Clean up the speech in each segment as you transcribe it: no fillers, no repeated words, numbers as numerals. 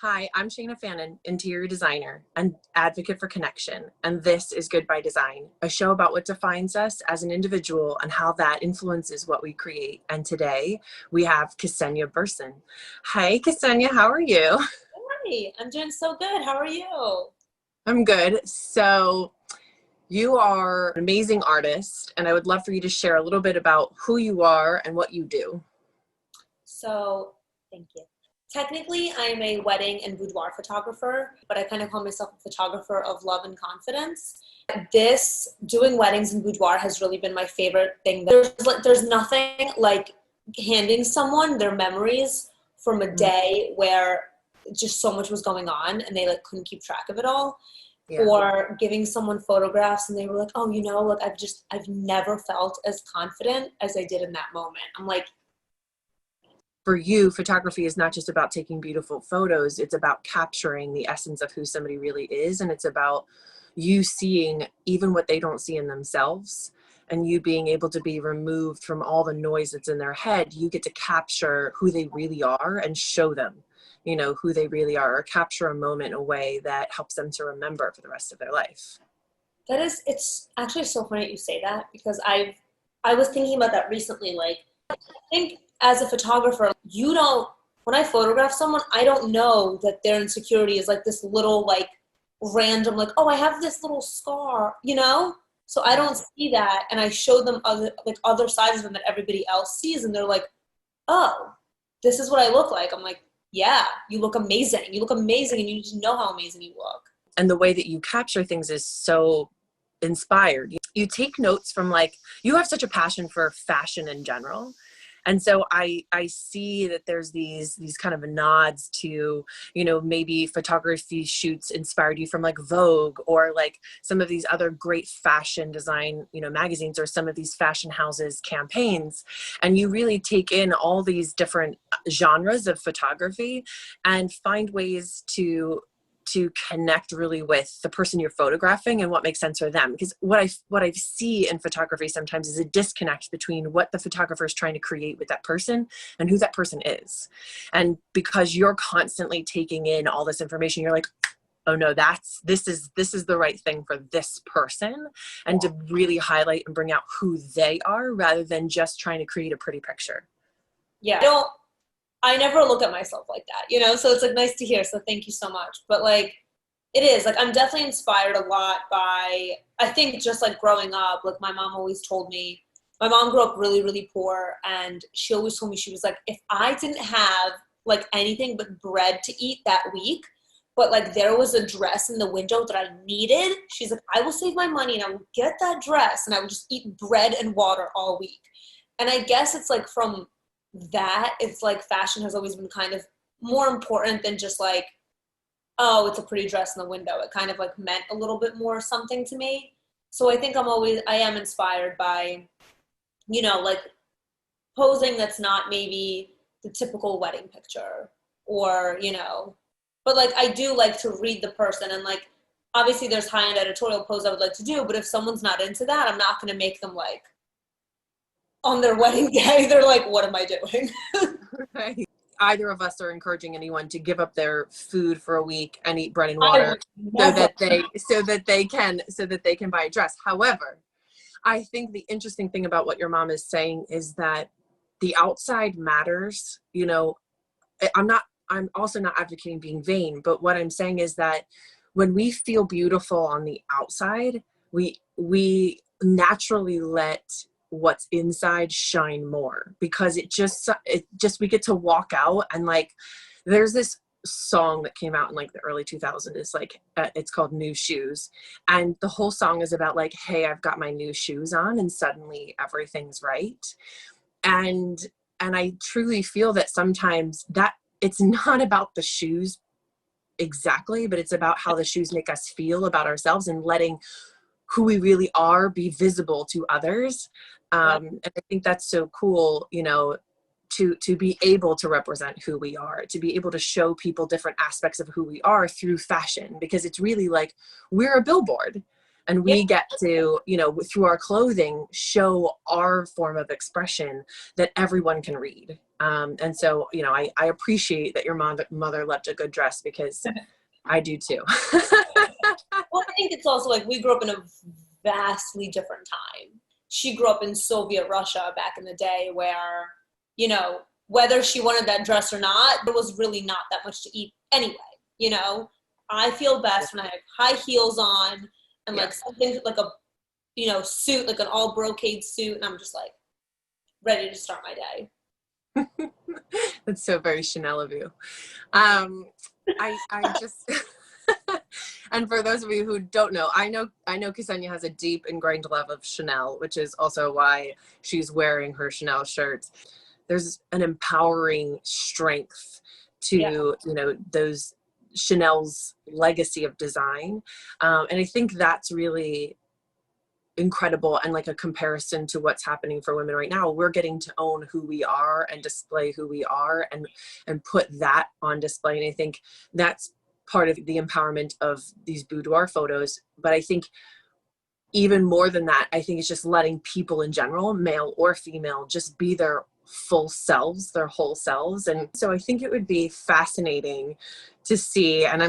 Hi, I'm Shana Fannon, interior designer and advocate for connection, and this is Good by Design, a show about what defines us as an individual and how that influences what we create. And today we have Kseniya Berson. Hi, Kseniya, how are you? Hi, I'm doing so good. How are you? I'm good. So you are an amazing artist, and I would love for you to share a little bit about who you are and what you do. Thank you. Technically, I'm a wedding and boudoir photographer, but I kind of call myself a photographer of love and confidence. Doing weddings and boudoir has really been my favorite thing. There's nothing like handing someone their memories from a day where just so much was going on and they like couldn't keep track of it all. Yeah. Or giving someone photographs and they were like, oh, look, I've never felt as confident as I did in that moment. I'm like, for you, photography is not just about taking beautiful photos. It's about capturing the essence of who somebody really is. And it's about you seeing even what they don't see in themselves, and you being able to be removed from all the noise that's in their head. You get to capture who they really are and show them, who they really are, or capture a moment in a way that helps them to remember for the rest of their life. it's actually so funny that you say that because I was thinking about that recently. Like, I think as a photographer, when I photograph someone, I don't know that their insecurity is like this little, like, random, like, oh, I have this little scar. So I don't see that, and I show them other sides of them that everybody else sees, and they're like, oh, this is what I look like. I'm like, yeah, you look amazing. You look amazing, and you need to know how amazing you look. And the way that you capture things is so inspired. You take notes from, like, you have such a passion for fashion in general. And so I see that there's these kind of nods to, maybe photography shoots inspired you from like Vogue or like some of these other great fashion design, magazines, or some of these fashion houses campaigns. And you really take in all these different genres of photography and find ways to connect really with the person you're photographing and what makes sense for them. Because what I see in photography sometimes is a disconnect between what the photographer is trying to create with that person and who that person is. And because you're constantly taking in all this information, you're like, oh no, this is the right thing for this person, and to really highlight and bring out who they are rather than just trying to create a pretty picture. Yeah, I never look at myself like that, so it's like nice to hear. So thank you so much. But like, it is like, I'm definitely inspired a lot by, I think just like growing up, like my mom always told me, my mom grew up really, really poor. And she always told me, she was like, if I didn't have like anything but bread to eat that week, but like there was a dress in the window that I needed, she's like, I will save my money and I will get that dress and I will just eat bread and water all week. And I guess it's like from that, it's like fashion has always been kind of more important than just like, oh, it's a pretty dress in the window. It kind of like meant a little bit more something to me. So I think I am inspired by, like posing that's not maybe the typical wedding picture, or, but like I do like to read the person, and like obviously there's high-end editorial pose I would like to do, but if someone's not into that, I'm not going to make them like on their wedding day, they're like, what am I doing? Right. Either of us are encouraging anyone to give up their food for a week and eat bread and water so that they can buy a dress. However, I think the interesting thing about what your mom is saying is that the outside matters. I'm also not advocating being vain, but what I'm saying is that when we feel beautiful on the outside, we naturally let what's inside shine more, because we get to walk out. And like, there's this song that came out in like the early 2000s. It's like, it's called New Shoes. And the whole song is about like, hey, I've got my new shoes on and suddenly everything's right. And I truly feel that sometimes that it's not about the shoes exactly, but it's about how the shoes make us feel about ourselves and letting who we really are be visible to others. And I think that's so cool, to be able to represent who we are, to be able to show people different aspects of who we are through fashion, because it's really like we're a billboard, and we get to, through our clothing, show our form of expression that everyone can read. And so, you know, I appreciate that your mother loved a good dress, because I do too. Well, I think it's also like we grew up in a vastly different time. She grew up in Soviet Russia back in the day where, you know, whether she wanted that dress or not, there was really not that much to eat anyway, you know? I feel best when I have high heels on and like something like a, you know, suit, like an all brocade suit, and I'm just like ready to start my day. That's so very Chanel of you. I just, and for those of you who don't know, I know Kseniya has a deep ingrained love of Chanel, which is also why she's wearing her Chanel shirts. There's an empowering strength to, you know, those Chanel's legacy of design. And I think that's really incredible, and like a comparison to what's happening for women right now. We're getting to own who we are and display who we are, and put that on display. And I think that's part of the empowerment of these boudoir photos. But I think even more than that, I think it's just letting people in general, male or female, just be their full selves, their whole selves. And so I think it would be fascinating to see, and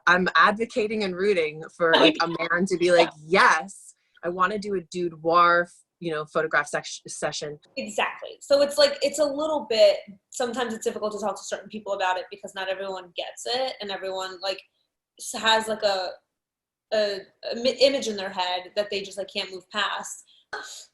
I'm advocating and rooting for like a man to be like, yes, I want to do a boudoir, you know, photograph session. Exactly. So it's like, it's a little bit, sometimes it's difficult to talk to certain people about it because not everyone gets it, and everyone like has like a image in their head that they just like can't move past.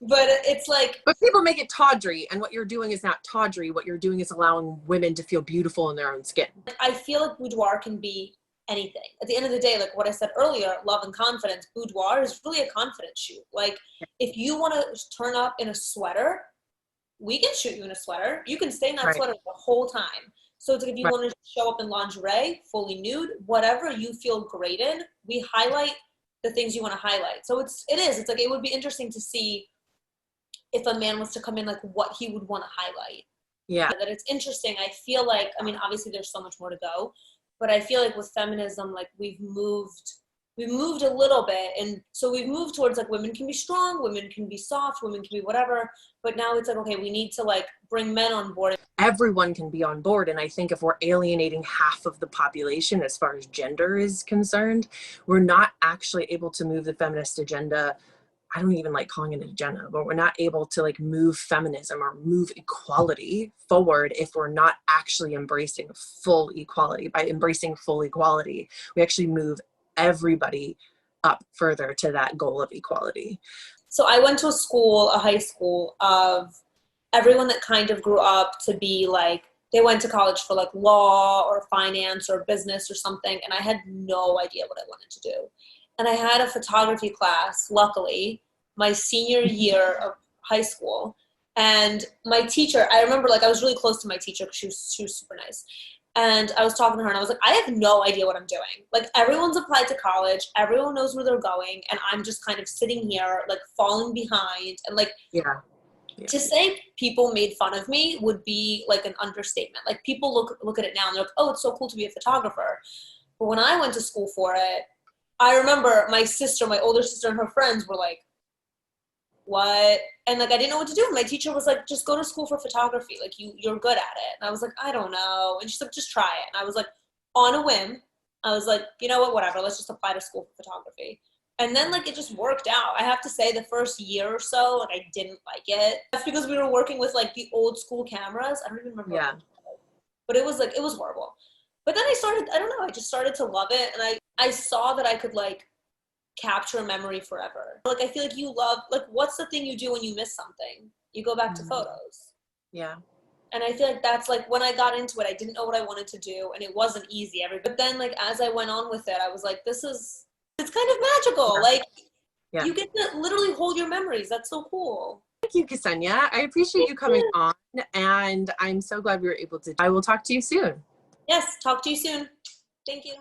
But it's like, but people make it tawdry, and what you're doing is not tawdry. What you're doing is allowing women to feel beautiful in their own skin. I feel like boudoir can be anything. At the end of the day, like what I said earlier, love and confidence, boudoir is really a confidence shoot. Like if you want to turn up in a sweater, we can shoot you in a sweater. You can stay in that sweater the whole time. So it's like if you want to show up in lingerie, fully nude, whatever you feel great in, we highlight the things you want to highlight. So it's like, it would be interesting to see if a man was to come in, like what he would want to highlight. Yeah. That it's interesting. I feel like, I mean, obviously there's so much more to go, but I feel like with feminism, like we've moved a little bit. And so we've moved towards like women can be strong, women can be soft, women can be whatever. But now it's like, okay, we need to like bring men on board. Everyone can be on board. And I think if we're alienating half of the population as far as gender is concerned, we're not actually able to move the feminist agenda. I don't even like calling it an agenda, but we're not able to like move feminism or move equality forward if we're not actually embracing full equality. By embracing full equality, we actually move everybody up further to that goal of equality. So I went to a high school of everyone that kind of grew up to be like, they went to college for like law or finance or business or something. And I had no idea what I wanted to do. And I had a photography class, luckily, my senior year of high school. And my teacher, I remember like I was really close to my teacher because she was super nice. And I was talking to her and I was like, I have no idea what I'm doing. Like everyone's applied to college, everyone knows where they're going, and I'm just kind of sitting here like falling behind. And like to say people made fun of me would be like an understatement. Like people look at it now and they're like, oh, it's so cool to be a photographer. But when I went to school for it, I remember my older sister and her friends were like, what? And like I didn't know what to do. My teacher was like, just go to school for photography. Like you're good at it. And I was like, I don't know. And she's like, just try it. And I was like, on a whim, I was like, you know what, whatever, let's just apply to school for photography. And then like it just worked out. I have to say the first year or so, like I didn't like it. That's because we were working with like the old school cameras. I don't even remember. Yeah. But it was horrible. But then I just started to love it. And I saw that I could like capture a memory forever. Like I feel like what's the thing you do when you miss something? You go back to photos. Yeah. And I feel like that's like when I got into it, I didn't know what I wanted to do and it wasn't easy. But then like as I went on with it, I was like, it's kind of magical. Like you get to literally hold your memories. That's so cool. Thank you, Kseniya. I appreciate you coming on, and I'm so glad we were able to. I will talk to you soon. Yes, talk to you soon. Thank you.